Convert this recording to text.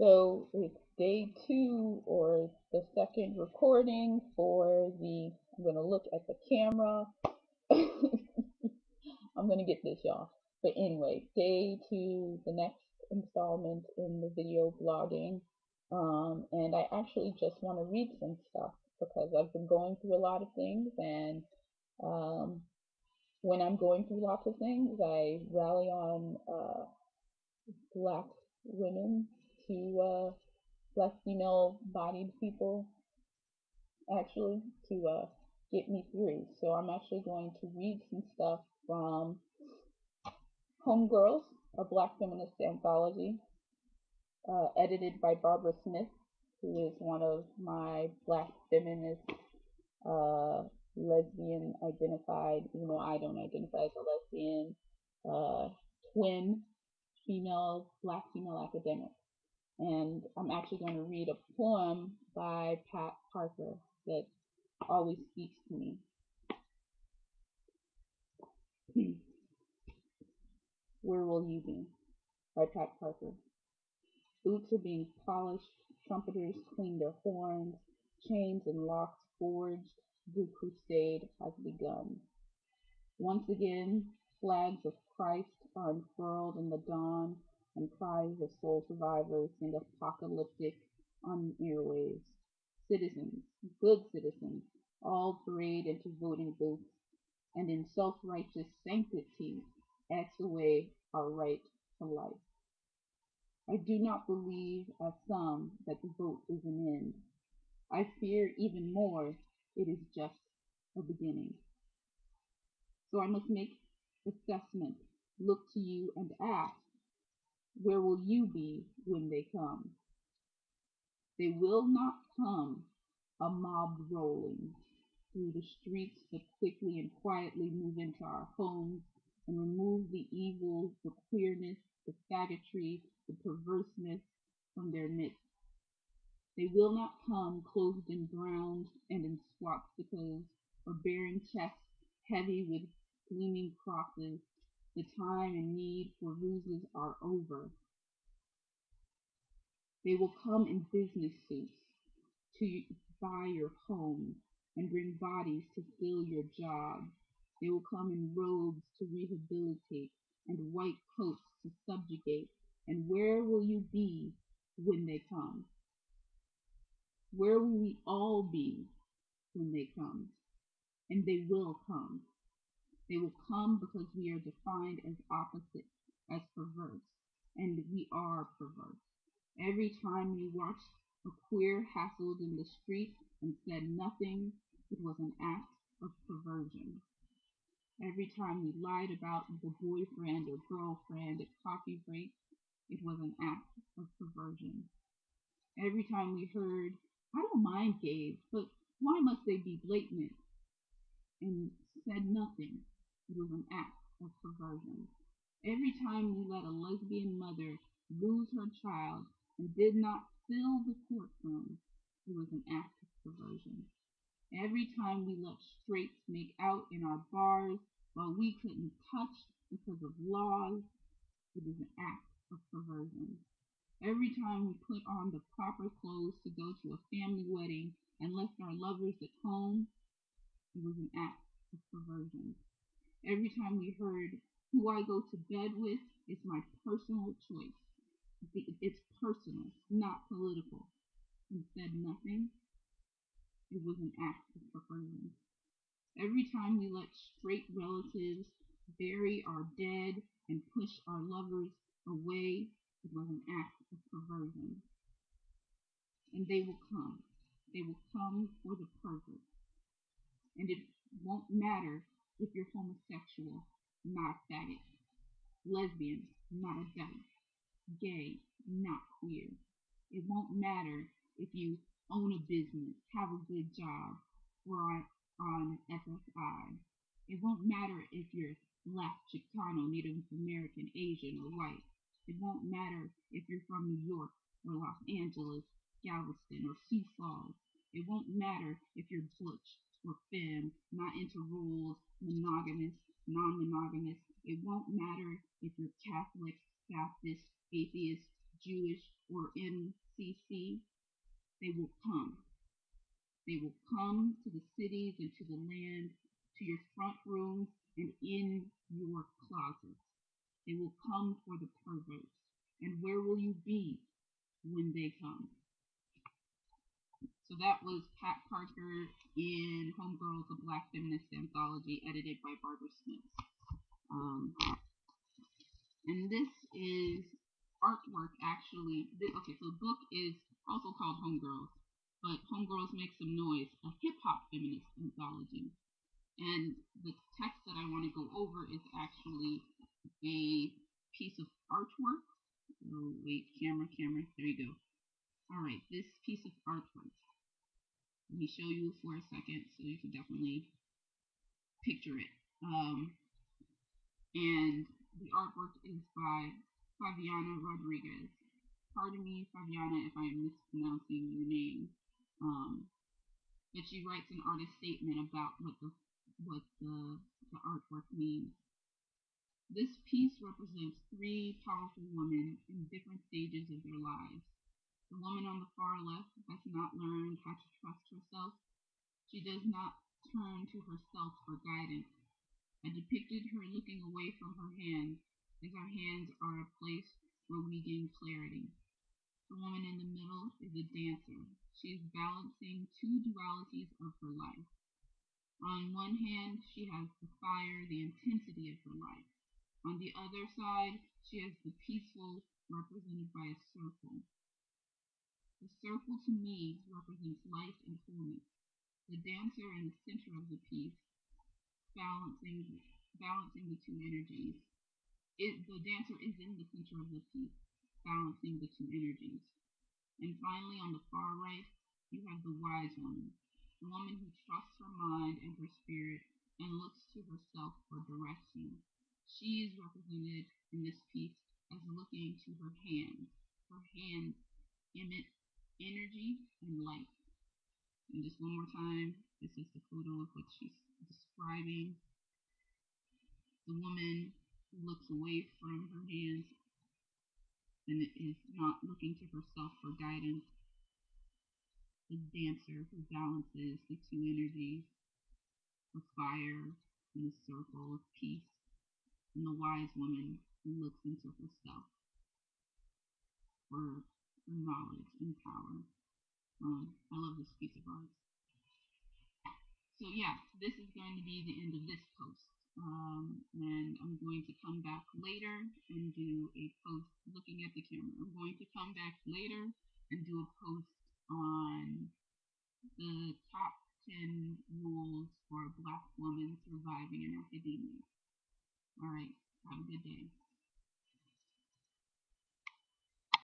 So it's day two or the second recording for the. I'm going to look at the camera. I'm going to get this, y'all. But anyway, day two, the next installment in the video blogging. And I actually just want to read some stuff because I've been going through a lot of things. And um, when I'm going through lots of things, I rally on black women to black female bodied people actually to get me through. So I'm actually going to read some stuff from Homegirls, a black feminist anthology, edited by Barbara Smith, who is one of my black feminist uh, lesbian identified, even though I don't identify as a lesbian, uh, twin black female academic. And I'm actually going to read a poem by Pat Parker that always speaks to me. Where Will You Be? By Pat Parker. Boots are being polished, trumpeters clean their horns, chains and locks forged, the crusade has begun. Once again, flags of Christ are unfurled in the dawn, and cries of soul survivors sing apocalyptic on airwaves. Citizens, good citizens, all parade into voting booths, and in self-righteous sanctity axe away our right to life. I do not believe, as some, that the vote is an end. I fear even more it is just a beginning. So I must make assessment, look to you and ask, where will you be when they come? They will not come a mob rolling through the streets, but quickly and quietly move into our homes and remove the evil, the queerness, the faggotry, the perverseness from their midst. They will not come clothed in browns and in swastikas, or bearing chests heavy with gleaming crosses. The time and need for ruses are over. They will come in business suits to buy your home and bring bodies to fill your jobs. They will come in robes to rehabilitate and white coats to subjugate. And where will you be when they come? Where will we all be when they come? And they will come. They will come because we are defined as opposite, as perverse, and we are perverse. Every time we watched a queer hassled in the street and said nothing, it was an act of perversion. Every time we lied about the boyfriend or girlfriend at coffee break, it was an act of perversion. Every time we heard, I don't mind gays, but why must they be blatant? And said nothing, it was an act of perversion. Every time we let a lesbian mother lose her child and did not fill the courtroom, it was an act of perversion. Every time we let straights make out in our bars while we couldn't touch because of laws, it was an act of perversion. Every time we put on the proper clothes to go to a family wedding and left our lovers at home, it was an act of perversion. Every time we heard, who I go to bed with is my personal choice. It's personal, not political. And said nothing, it was an act of perversion. Every time we let straight relatives bury our dead and push our lovers away, it was an act of perversion. And they will come. They will come for the purpose. And it won't matter if you're homosexual, not faggot, lesbian, not a dyke, gay, not queer. It won't matter if you own a business, have a good job, or are on SSI. It won't matter if you're Black, Chicano, Native American, Asian, or white. It won't matter if you're from New York or Los Angeles, Galveston, or Sioux Falls. It won't matter if you're butch or femme, not into rules, monogamous, non-monogamous. It won't matter if you're Catholic, Baptist, atheist, Jewish, or MCC, they will come. They will come to the cities and to the land, to your front rooms and in your closets. They will come for the perverts. And where will you be when they come? So that was Pat Parker in Homegirls, a Black Feminist Anthology, edited by Barbara Smith. And this is artwork, actually. Okay, so the book is also called Homegirls, but Homegirls Make Some Noise, a hip-hop feminist anthology. And the text that I want to go over is actually a piece of artwork. Oh, wait, camera, there you go. All right, this piece of artwork. Let me show you for a second so you can definitely picture it. And the artwork is by Favianna Rodriquez. Pardon me, Favianna, if I am mispronouncing your name. But she writes an artist statement about what the artwork means. This piece represents three powerful women in different stages of their lives. The woman on the far left has not learned how to trust herself. She does not turn to herself for guidance. I depicted her looking away from her hands, as our hands are a place where we gain clarity. The woman in the middle is a dancer. She is balancing two dualities of her life. On one hand, she has the fire, the intensity of her life. On the other side, she has the peaceful, represented by a circle. The circle to me represents life and wholeness. The dancer in the center of the piece, balancing the two energies. The dancer is in the center of the piece, balancing the two energies. And finally, on the far right, you have the wise woman, the woman who trusts her mind and her spirit and looks to herself for direction. She is represented in this piece as looking to her hands. Her hands emit energy and light. And just one more time, this is the photo of what she's describing. The woman who looks away from her hands and is not looking to herself for guidance. The dancer who balances the two energies of fire and the circle of peace. And the wise woman who looks into herself for knowledge and power. I love this piece of art. So yeah, this is going to be the end of this post. And I'm going to come back later and do a post looking at the camera. I'm going to come back later and do a post on the top 10 rules for a Black woman surviving in academia. All right, have a good day.